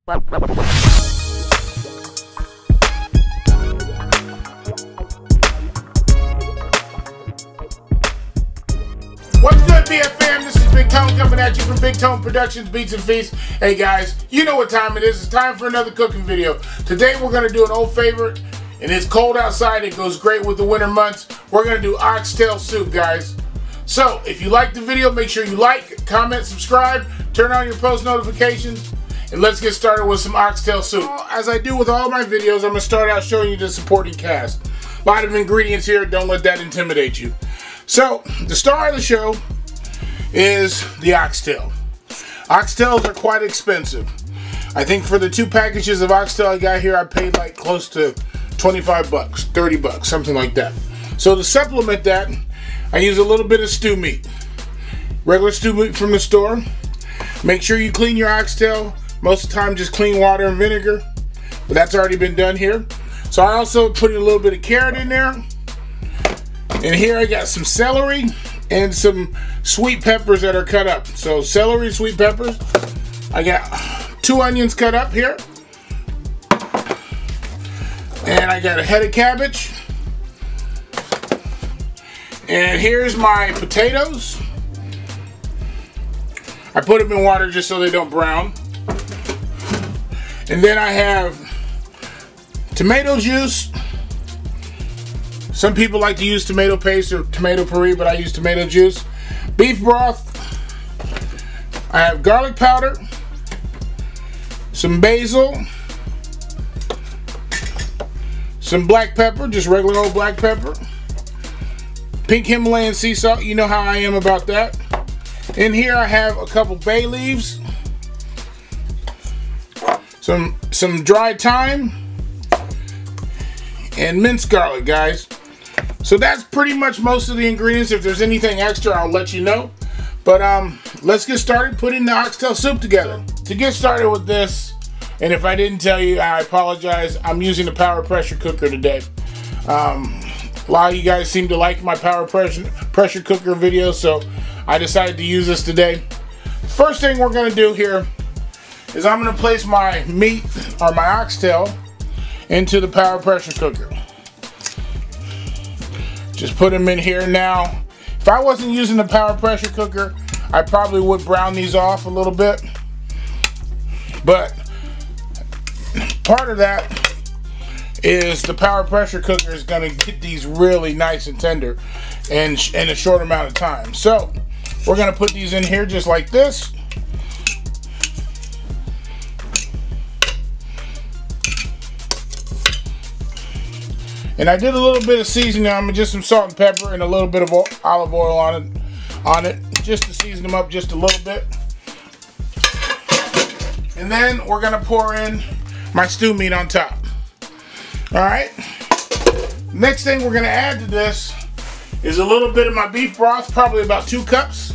What's good, BFM? This is Big Tone coming at you from Big Tone Productions, Beats and Feasts. Hey guys, you know what time it is. It's time for another cooking video. Today we're going to do an old favorite, and it's cold outside. It goes great with the winter months. We're going to do oxtail soup, guys. So, if you like the video, make sure you like, comment, subscribe, turn on your post notifications, and let's get started with some oxtail soup. As I do with all my videos, I'm going to start out showing you the supporting cast. A lot of ingredients here. Don't let that intimidate you. So, the star of the show is the oxtail. Oxtails are quite expensive. I think for the 2 packages of oxtail I got here, I paid like close to 25 bucks, 30 bucks, something like that. So to supplement that, I use a little bit of stew meat. Regular stew meat from the store. Make sure you clean your oxtail. Most of the time just clean water and vinegar, but that's already been done here. So I also put a little bit of carrot in there. And here I got some celery and some sweet peppers that are cut up. So celery, sweet peppers. I got 2 onions cut up here. And I got a head of cabbage. And here's my potatoes. I put them in water just so they don't brown. And then I have tomato juice. Some people like to use tomato paste or tomato puree, but I use tomato juice. Beef broth. I have garlic powder. Some basil. Some black pepper, just regular old black pepper. Pink Himalayan sea salt, you know how I am about that. In here I have a couple bay leaves. Some dried thyme. And minced garlic, guys. So that's pretty much most of the ingredients. If there's anything extra, I'll let you know. But let's get started putting the oxtail soup together. To get started with this, and if I didn't tell you, I apologize. I'm using a power pressure cooker today. A lot of you guys seem to like my power pressure cooker videos, so I decided to use this today. First thing we're going to do here is I'm going to place my meat, or my oxtail, into the power pressure cooker. Just put them in here now. If I wasn't using the power pressure cooker, I probably would brown these off a little bit. But part of that is the power pressure cooker is going to get these really nice and tender in a short amount of time. So we're going to put these in here just like this. And I did a little bit of seasoning on them, just some salt and pepper and a little bit of olive oil on it, just to season them up just a little bit. And then we're gonna pour in my stew meat on top. All right. Next thing we're gonna add to this is a little bit of my beef broth, probably about 2 cups.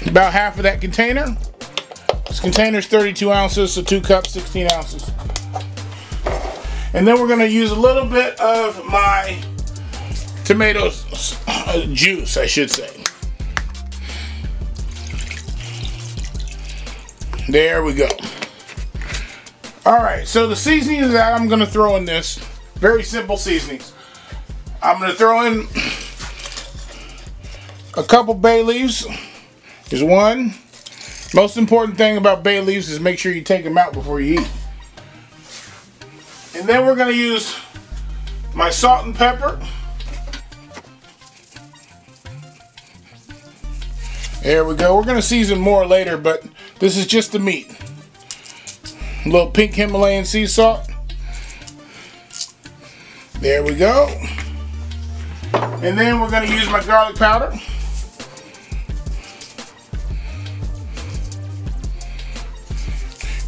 About half of that container. This container's 32 ounces, so 2 cups, 16 ounces. And then we're going to use a little bit of my tomato juice, I should say. There we go. Alright, so the seasonings that I'm going to throw in this, very simple seasonings. I'm going to throw in a couple bay leaves. There's 1. Most important thing about bay leaves is make sure you take them out before you eat. And then we're going to use my salt and pepper. There we go. We're going to season more later, but this is just the meat. A little pink Himalayan sea salt. There we go. And then we're going to use my garlic powder.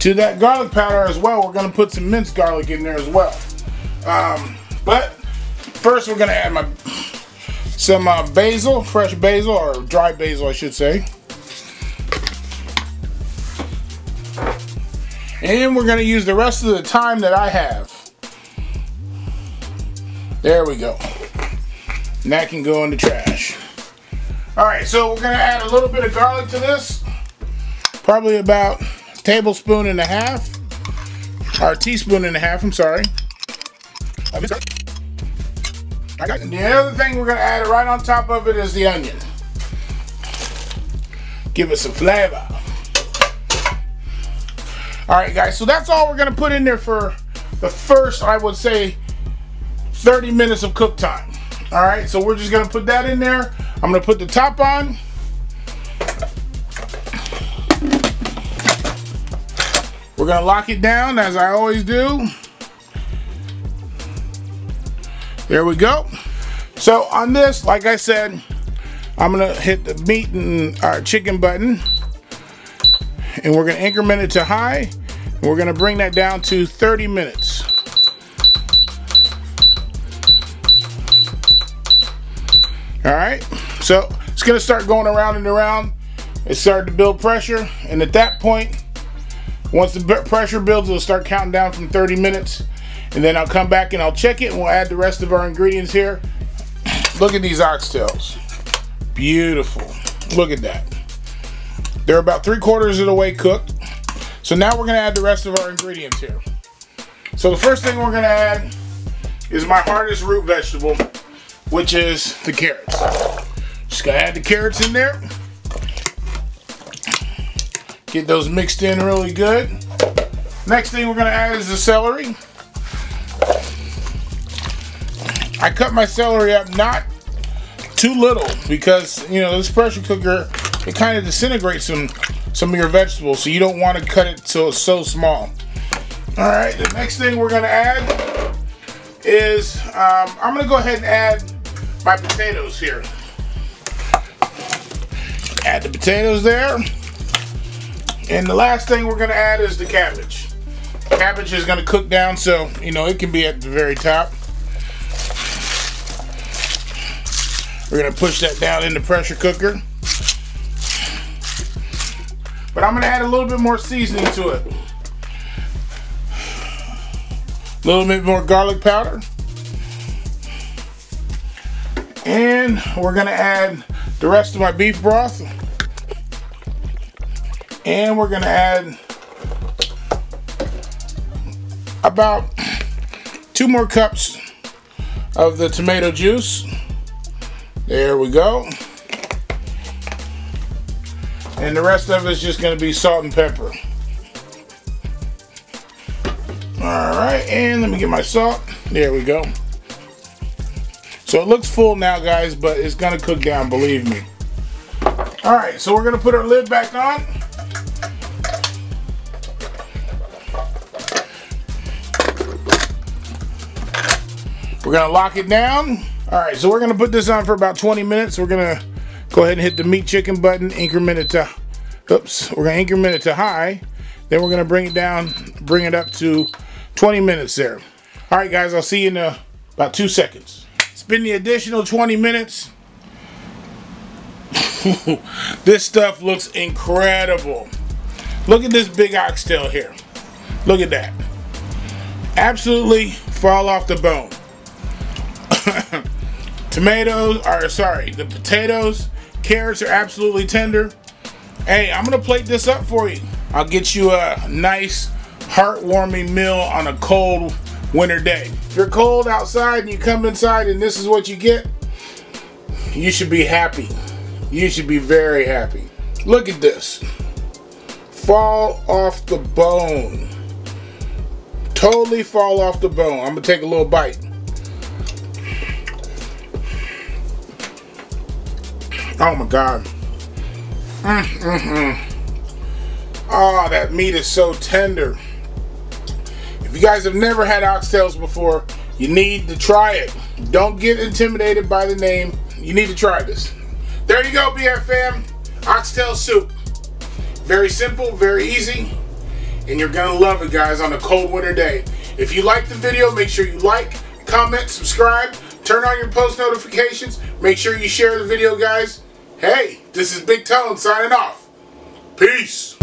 To that garlic powder as well, we're going to put some minced garlic in there as well. But first we're going to add some basil, fresh basil, or dry basil I should say. And we're going to use the rest of the thyme that I have. There we go. And that can go in the trash. Alright, so we're going to add a little bit of garlic to this. Probably about a tablespoon and a half. Or a teaspoon and a half, I'm sorry. And the other thing we're going to add right on top of it is the onion. Give it some flavor. Alright guys, so that's all we're going to put in there for the first, I would say, 30 minutes of cook time. Alright, so we're just going to put that in there. I'm going to put the top on. We're going to lock it down as I always do. There we go. So on this, like I said, I'm going to hit the meat and our chicken button. And we're going to increment it to high. And we're going to bring that down to 30 minutes. Alright, so it's going to start going around and around. It started to build pressure. And at that point, once the pressure builds, it'll start counting down from 30 minutes. And then I'll come back and I'll check it and we'll add the rest of our ingredients here. Look at these oxtails. Beautiful. Look at that. They're about 3/4 of the way cooked. So now we're going to add the rest of our ingredients here. So the first thing we're going to add is my hardest root vegetable, which is the carrots. Just going to add the carrots in there. Get those mixed in really good. Next thing we're going to add is the celery. I cut my celery up not too little because, you know, this pressure cooker, it kind of disintegrates some of your vegetables, so you don't want to cut it so it's so small. All right, the next thing we're going to add is I'm going to go ahead and add my potatoes here. Add the potatoes there. And the last thing we're going to add is the cabbage. Cabbage is going to cook down, so, you know, it can be at the very top. We're going to push that down in the pressure cooker. But I'm going to add a little bit more seasoning to it. A little bit more garlic powder. And we're going to add the rest of my beef broth. And we're going to add about 2 more cups of the tomato juice. There we go. And the rest of it is just going to be salt and pepper. Alright, and let me get my salt. There we go. So it looks full now, guys, but it's going to cook down, believe me. Alright, so we're going to put our lid back on. We're going to lock it down. Alright, so we're going to put this on for about 20 minutes. We're going to go ahead and hit the meat chicken button, increment it to, oops, we're going to increment it to high. Then we're going to bring it down, bring it up to 20 minutes there. Alright guys, I'll see you in about 2 seconds. It's been the additional 20 minutes. This stuff looks incredible. Look at this big oxtail here. Look at that. Absolutely fall off the bone. The potatoes, carrots are absolutely tender. Hey, I'm gonna plate this up for you. I'll get you a nice, heartwarming meal on a cold winter day. If you're cold outside and you come inside and this is what you get, you should be happy. You should be very happy. Look at this. Fall off the bone. Totally fall off the bone. I'm gonna take a little bite. Oh my God. Oh, that meat is so tender. If you guys have never had oxtails before, you need to try it. Don't get intimidated by the name. You need to try this. There you go, BF fam. Oxtail soup. Very simple, very easy, and you're gonna love it, guys, on a cold winter day. If you like the video, make sure you like, comment, subscribe, turn on your post notifications. Make sure you share the video, guys. Hey, this is Big Tone signing off. Peace.